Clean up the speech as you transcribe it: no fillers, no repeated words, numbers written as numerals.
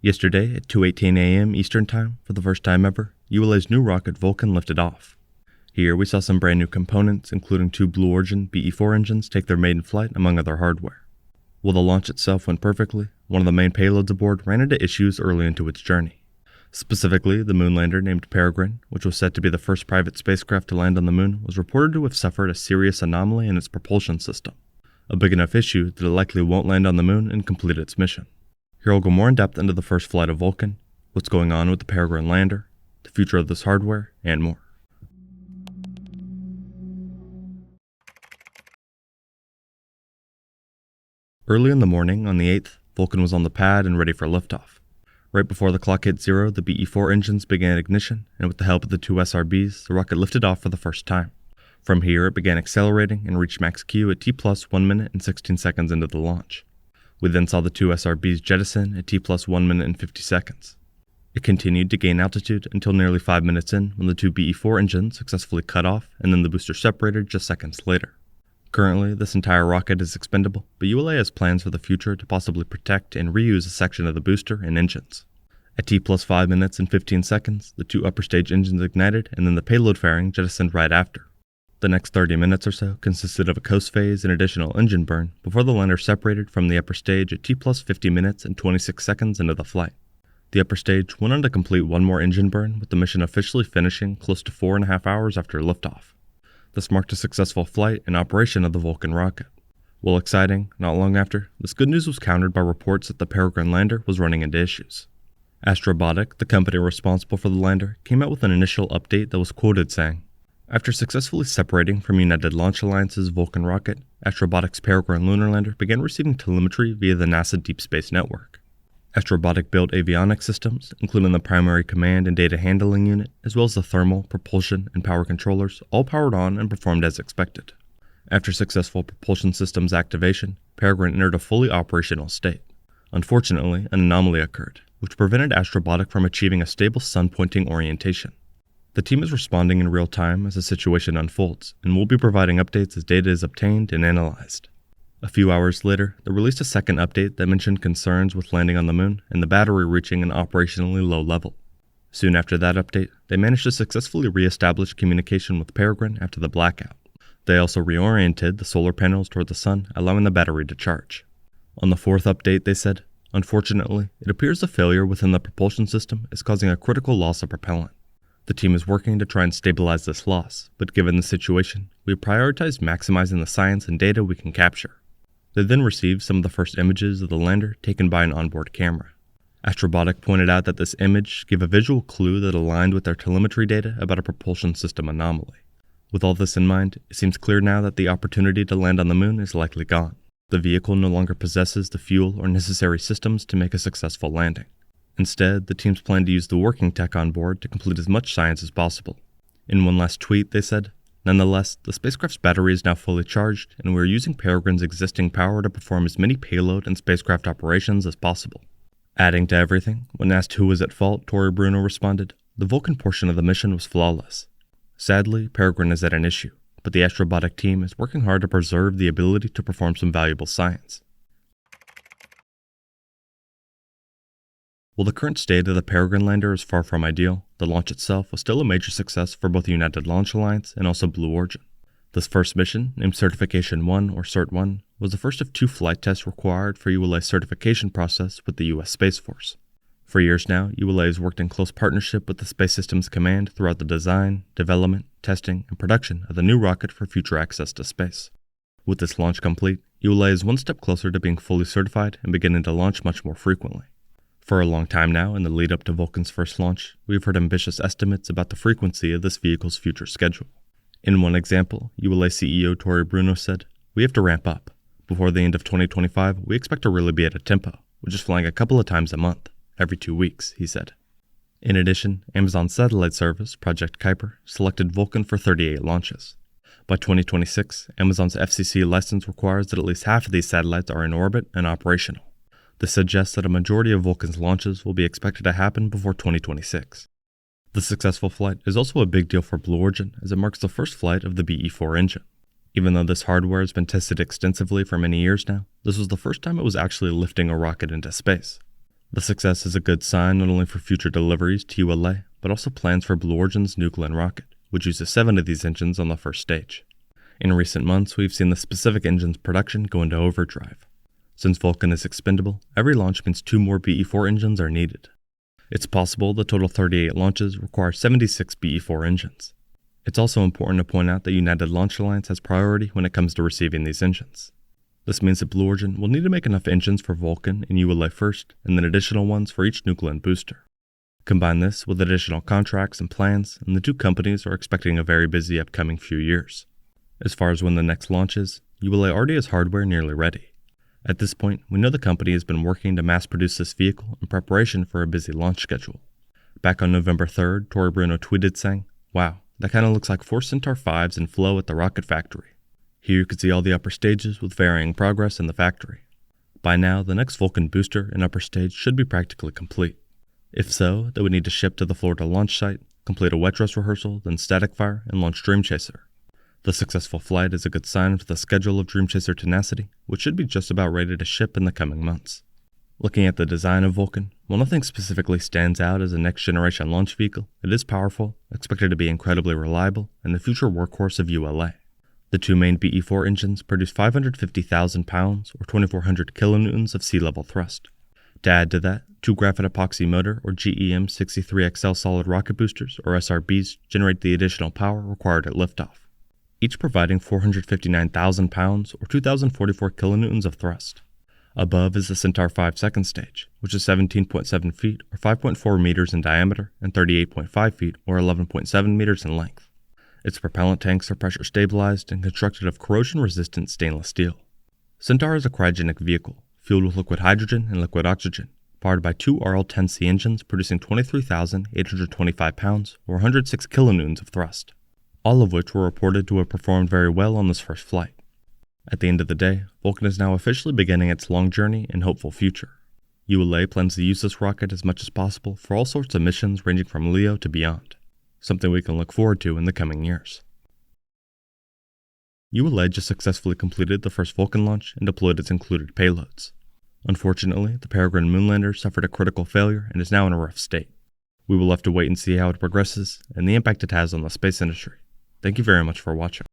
Yesterday at 2:18 a.m. Eastern Time, for the first time ever, ULA's new rocket Vulcan lifted off. Here we saw some brand new components, including two Blue Origin BE-4 engines take their maiden flight, among other hardware. While the launch itself went perfectly, one of the main payloads aboard ran into issues early into its journey. Specifically, the moonlander named Peregrine, which was said to be the first private spacecraft to land on the moon, was reported to have suffered a serious anomaly in its propulsion system, a big enough issue that it likely won't land on the moon and complete its mission. Here I'll go more in depth into the first flight of Vulcan, what's going on with the Peregrine lander, the future of this hardware, and more. Early in the morning, on the 8th, Vulcan was on the pad and ready for liftoff. Right before the clock hit 0, the BE-4 engines began ignition, and with the help of the two SRBs, the rocket lifted off for the first time. From here, it began accelerating and reached max Q at T plus 1 minute and 16 seconds into the launch. We then saw the two SRBs jettison at T plus 1 minute and 50 seconds. It continued to gain altitude until nearly 5 minutes in, when the two BE-4 engines successfully cut off, and then the booster separated just seconds later. Currently, this entire rocket is expendable, but ULA has plans for the future to possibly protect and reuse a section of the booster and engines. At T plus 5 minutes and 15 seconds, the two upper stage engines ignited, and then the payload fairing jettisoned right after. The next 30 minutes or so consisted of a coast phase and additional engine burn before the lander separated from the upper stage at T plus 50 minutes and 26 seconds into the flight. The upper stage went on to complete one more engine burn, with the mission officially finishing close to 4.5 hours after liftoff. This marked a successful flight and operation of the Vulcan rocket. While exciting, not long after, this good news was countered by reports that the Peregrine lander was running into issues. Astrobotic, the company responsible for the lander, came out with an initial update that was quoted saying, "After successfully separating from United Launch Alliance's Vulcan rocket, Astrobotic's Peregrine lunar lander began receiving telemetry via the NASA Deep Space Network. Astrobotic built avionics systems, including the primary command and data handling unit, as well as the thermal, propulsion, and power controllers, all powered on and performed as expected. After successful propulsion systems activation, Peregrine entered a fully operational state. Unfortunately, an anomaly occurred, which prevented Astrobotic from achieving a stable sun-pointing orientation. The team is responding in real time as the situation unfolds, and will be providing updates as data is obtained and analyzed." A few hours later, they released a second update that mentioned concerns with landing on the moon and the battery reaching an operationally low level. Soon after that update, they managed to successfully re-establish communication with Peregrine after the blackout. They also reoriented the solar panels toward the sun, allowing the battery to charge. On the fourth update, they said, "Unfortunately, it appears a failure within the propulsion system is causing a critical loss of propellant. The team is working to try and stabilize this loss, but given the situation, we prioritized maximizing the science and data we can capture." They then received some of the first images of the lander taken by an onboard camera. Astrobotic pointed out that this image gave a visual clue that aligned with their telemetry data about a propulsion system anomaly. With all this in mind, it seems clear now that the opportunity to land on the moon is likely gone. The vehicle no longer possesses the fuel or necessary systems to make a successful landing. Instead, the teams plan to use the working tech on board to complete as much science as possible. In one last tweet, they said, "Nonetheless, the spacecraft's battery is now fully charged, and we are using Peregrine's existing power to perform as many payload and spacecraft operations as possible." Adding to everything, when asked who was at fault, Tori Bruno responded, "The Vulcan portion of the mission was flawless. Sadly, Peregrine is at an issue, but the Astrobotic team is working hard to preserve the ability to perform some valuable science." While the current state of the Peregrine lander is far from ideal, the launch itself was still a major success for both the United Launch Alliance and also Blue Origin. This first mission, named Certification 1 or Cert-1, was the first of 2 flight tests required for ULA's certification process with the U.S. Space Force. For years now, ULA has worked in close partnership with the Space Systems Command throughout the design, development, testing, and production of the new rocket for future access to space. With this launch complete, ULA is one step closer to being fully certified and beginning to launch much more frequently. For a long time now, in the lead up to Vulcan's first launch, we've heard ambitious estimates about the frequency of this vehicle's future schedule. In one example, ULA CEO Tori Bruno said, "We have to ramp up. Before the end of 2025, we expect to really be at a tempo, which is flying a couple of times a month, every 2 weeks," he said. In addition, Amazon's satellite service, Project Kuiper, selected Vulcan for 38 launches. By 2026, Amazon's FCC license requires that at least half of these satellites are in orbit and operational. This suggests that a majority of Vulcan's launches will be expected to happen before 2026. The successful flight is also a big deal for Blue Origin, as it marks the first flight of the BE-4 engine. Even though this hardware has been tested extensively for many years now, this was the first time it was actually lifting a rocket into space. The success is a good sign not only for future deliveries to ULA, but also plans for Blue Origin's New Glenn rocket, which uses 7 of these engines on the first stage. In recent months, we've seen the specific engine's production go into overdrive. Since Vulcan is expendable, every launch means 2 more BE-4 engines are needed. It's possible the total 38 launches require 76 BE-4 engines. It's also important to point out that United Launch Alliance has priority when it comes to receiving these engines. This means that Blue Origin will need to make enough engines for Vulcan and ULA first, and then additional ones for each New Glenn booster. Combine this with additional contracts and plans, and the two companies are expecting a very busy upcoming few years. As far as when the next launch is, ULA already has hardware nearly ready. At this point, we know the company has been working to mass produce this vehicle in preparation for a busy launch schedule. Back on November 3rd, Tori Bruno tweeted saying, "Wow, that kinda looks like 4 Centaur 5s in flow at the rocket factory." Here you can see all the upper stages with varying progress in the factory. By now, the next Vulcan booster and upper stage should be practically complete. If so, they would need to ship to the Florida launch site, complete a wet dress rehearsal, then static fire, and launch Dream Chaser. The successful flight is a good sign for the schedule of Dream Chaser Tenacity, which should be just about ready to ship in the coming months. Looking at the design of Vulcan, while nothing specifically stands out as a next-generation launch vehicle, it is powerful, expected to be incredibly reliable, and the future workhorse of ULA. The 2 main BE-4 engines produce 550,000 pounds or 2,400 kilonewtons of sea-level thrust. To add to that, 2 graphite epoxy motor or GEM-63XL solid rocket boosters or SRBs generate the additional power required at liftoff, each providing 459,000 pounds or 2,044 kilonewtons of thrust. Above is the Centaur 5 second stage, which is 17.7 feet or 5.4 meters in diameter and 38.5 feet or 11.7 meters in length. Its propellant tanks are pressure stabilized and constructed of corrosion-resistant stainless steel. Centaur is a cryogenic vehicle, fueled with liquid hydrogen and liquid oxygen, powered by 2 RL-10C engines producing 23,825 pounds or 106 kilonewtons of thrust, all of which were reported to have performed very well on this first flight. At the end of the day, Vulcan is now officially beginning its long journey and hopeful future. ULA plans to use this rocket as much as possible for all sorts of missions ranging from LEO to beyond, something we can look forward to in the coming years. ULA just successfully completed the first Vulcan launch and deployed its included payloads. Unfortunately, the Peregrine moonlander suffered a critical failure and is now in a rough state. We will have to wait and see how it progresses and the impact it has on the space industry. Thank you very much for watching.